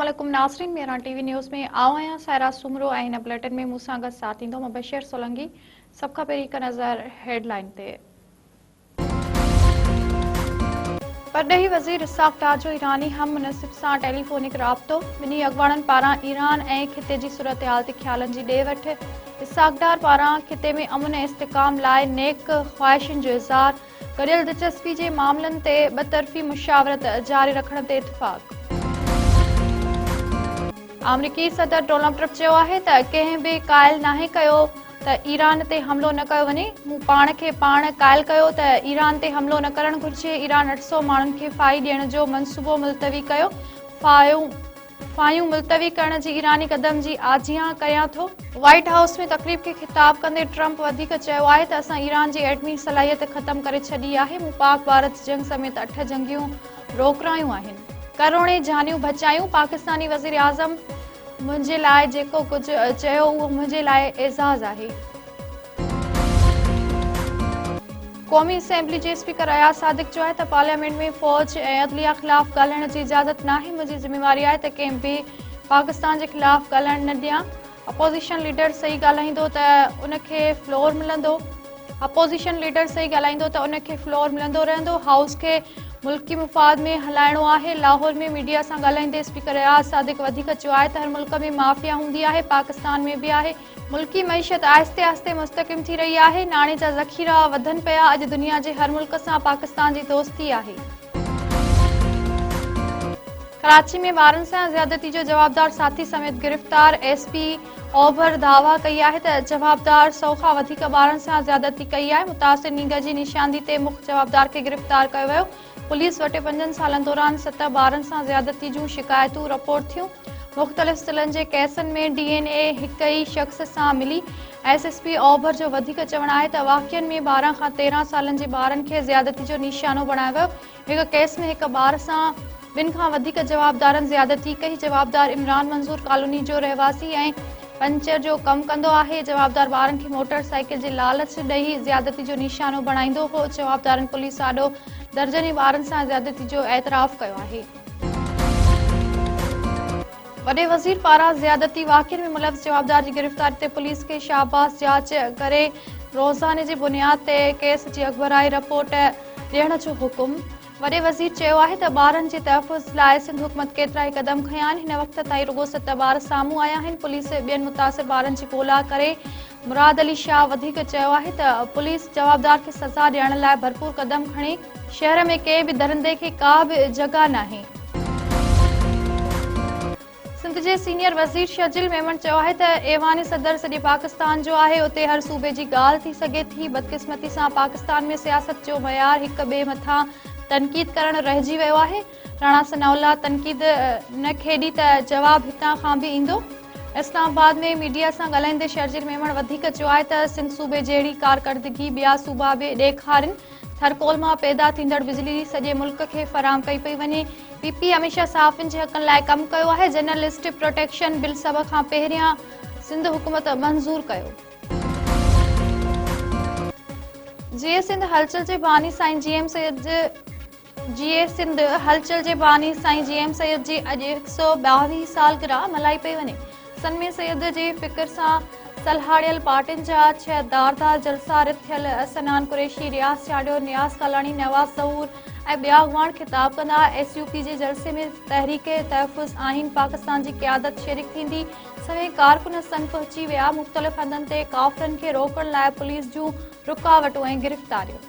अस्सलामुअलैकुम नाज़रीन, मेरा टीवी न्यूज़ में आओ आहियां सायरा सुमरो ऐं हिन बुलेटिन में मूंसां गॾु साथ ईंदो मुबशर सोलंकी। सभ खां पहिरीं हिकु नज़र हेडलाइन ते। परॾेही वज़ीर इसाक़ डार जो ईरानी हम मुनसिब सां टेलीफोनिक राब्तो। ॿिन्ही अॻुवाणनि पारां ईरान ऐं खिते जी सूरतहाल ते ख़्यालनि जी ॾे वठि। इसाक़ डार पारां खिते में अमन ऐं इस्तिकाम लाइ नेक ख़्वाहिशुनि जो इज़हार। गॾियल दिलचस्पी जे मामलनि ते ॿतरफ़ी मुशावरत जारी रखण ते इत्तिफ़ाक़। अमरीकी सदर डोनाल्ड ट्रम्प चयो आहे त कंहिं बि क़ाइल नाहे कयो त ईरान ते हमलो न कयो वञे। मूं पाण खे पाण क़ाइल कयो त ईरान ते हमलो न करणु घुर्जे। ईरान 800 माण्हुनि खे फाही ॾियण जो मंसूबो मुलतवी कयो। फायूं मुलतवी करण जी ईरानी क़दम जी आजियां कयां थो। व्हाइट हाउस में तक़रीब खे ख़िताब कंदे ट्रम्प वधीक चयो आहे त असां ईरान जी एटमी सलाहियत ख़तम करे छॾी आहे। मूं पाक भारत जंग समेत 8 जंगियूं रोकरायूं आहिनि। करोड़े जानियूं बचायूं। पाकिस्तानी वज़ीर आज़म मुंहिंजे लाइ जेको कुझु चयो उहो मुंहिंजे लाइ एज़ाज़ आहे। क़ौमी असेंबली जे स्पीकर अयाज सादिक चयो आहे त पार्लियामेंट में फ़ौज ऐं अदलिया ख़िलाफ़ ॻाल्हाइण जी इजाज़त नाहे। मुंहिंजी ज़िम्मेवारी आहे त कंहिं बि पाकिस्तान जे ख़िलाफ़ ॻाल्हाइण न ॾियां। अपोज़िशन लीडर सही ॻाल्हाईंदो त उनखे फ्लोर मिलंदो। उनखे फ्लोर मिलंदो रहंदो। हाउस खे मुल्की मुफ़ाद में हलाइणो आहे। लाहौर में मीडिया सां ॻाल्हाईंदे स्पीकर अयाज सादिक वधीक चयो आहे त हर मुल्क में माफ़िया हूंदी आहे, पाकिस्तान में बि आहे। मुल्की मईशत आहिस्ते आहिस्ते मुस्तक़िम थी रही आहे। नाणे जा ज़ख़ीरा वधनि पिया। अॼु दुनिया जे हर मुल्क सां पाकिस्तान जी दोस्ती आहे। कराची में ॿारनि सां ज़्यादती जो जवाबदार साथी समेत गिरफ़्तार। एसपी ओभर दावा कई आहे त जवाबदार 100 खां वधीक ॿारनि सां ज़्यादती कई आहे। मुतासिर नींग जी निशानदी ते मुख्य जवाबदार खे गिरफ़्तार कयो वियो। पुलिस वटि 5 सालनि दौरान 7 ॿारनि सां ज़्यादती जूं शिकायतूं रिपोर्ट थियूं। मुख़्तलिफ़ ज़िलनि जे केसनि में DNA हिक ई शख़्स सां मिली। SSP ओभर जो वधीक चवणु आहे त वाक़िअनि में 12 खां 13 सालनि जे ॿारनि खे ज़्यादती जो निशानो बणायो वियो। हिक केस में हिक ॿार सां 2 खां वधीक जवाबदारनि ज़्यादती कई। जवाबदार इमरान मंज़ूर कॉलोनी जो रहवासी ऐं पंचर जो कमु कंदो आहे। जवाबदार ॿारनि खे मोटर साइकिल जे लालच ॾेई ज़्यादती जो निशानो बणाईंदो हो। जवाबदारनि पुलिस आॾो दर्जनी ॿारनि सां ज़्यादती जो एतराफ़ कयो आहे। वॾे वज़ीर पारां ज़्यादती वाक़िअनि में मुलविस जवाबदार जी गिरफ़्तारी ते पुलिस खे शाहबाज़ जांच करे रोज़ाने जी बुनियाद ते केस जी अॻुवाराई रिपोर्ट ॾियण जो हुकुम। वॾे वज़ीर चयो आहे त ॿारनि जे तहफ़ुज़ लाइ सिंध हुकूमत केतिरा ई क़दम खयां आहिनि। हिन वक़्त ताईं रुॻो 7 ॿार साम्हूं आया आहिनि। पुलिस ॿियनि मुतासिर ॿारनि जी ॻोल्हा करे। मुराद अली शाह वधीक चयो आहे त पुलिस जवाबदार खे सज़ा ॾियण लाइ भरपूर क़दम खणे। शहर में कंहिं बि दरिंदे खे का बि जॻह नाहे। सिंध जे सीनियर वज़ीर शर्जील मेमन चयो आहे त ऐवान सदर सॼे पाकिस्तान जो आहे। उते हर सूबे जी ॻाल्हि थी सघे थी। बदकिस्मती सां पाकिस्तान में सियासत जो मयार हिक ॿिए मथां तनक़ीद करणु रहिजी वियो आहे। राणा सनाउल्लाह तनक़ीद न खेॾी त जवाब हितां खां बि ईंदो। इस्लामाबाद में मीडिया सां ॻाल्हाईंदे शर्जील मेमन वधीक चयो आहे त सिंध सूबे जहिड़ी कारकर्दगी ॿिया सूबा बि ॾेखारनि। थरकोल मां पैदा थींदड़ बिजली सॼे मुल्क खे फराहम कई पई वञे। PP हमेशा साफ़ियुनि जे हक़नि लाइ कमु कयो आहे। जर्नलिस्ट प्रोटेक्शन बिल सभ खां पहिरियां सिंध हुकूमत मंज़ूर कयो। GA सिंध हलचल जे बानी साईं GM सैयद जी अॼु 122 सालगिरह मल्हाई पई वञे। सनमे सैयद जे फ़िक्र सां सलहाड़ियल पार्टियुनि जा 6 धारदार जलसा रिथियल। सनान कुरैशी, रियाज़ चाडियो, नियाज़ कालानी, नवाज़ ज़हूर ऐं ॿिया अॻुवान ख़िताब कंदा। SUP जे जलसे में तहरीक तहफ़ुज़ आहीन पाकिस्तान जी क़यादत शरीक थींदी। सभई कारकुन संग पहुची विया। मुख़्तलिफ़ हंधनि ते काफ़िरनि खे रोकण लाइ पुलिस जूं रुकावटूं ऐं गिरफ़्तारियूं।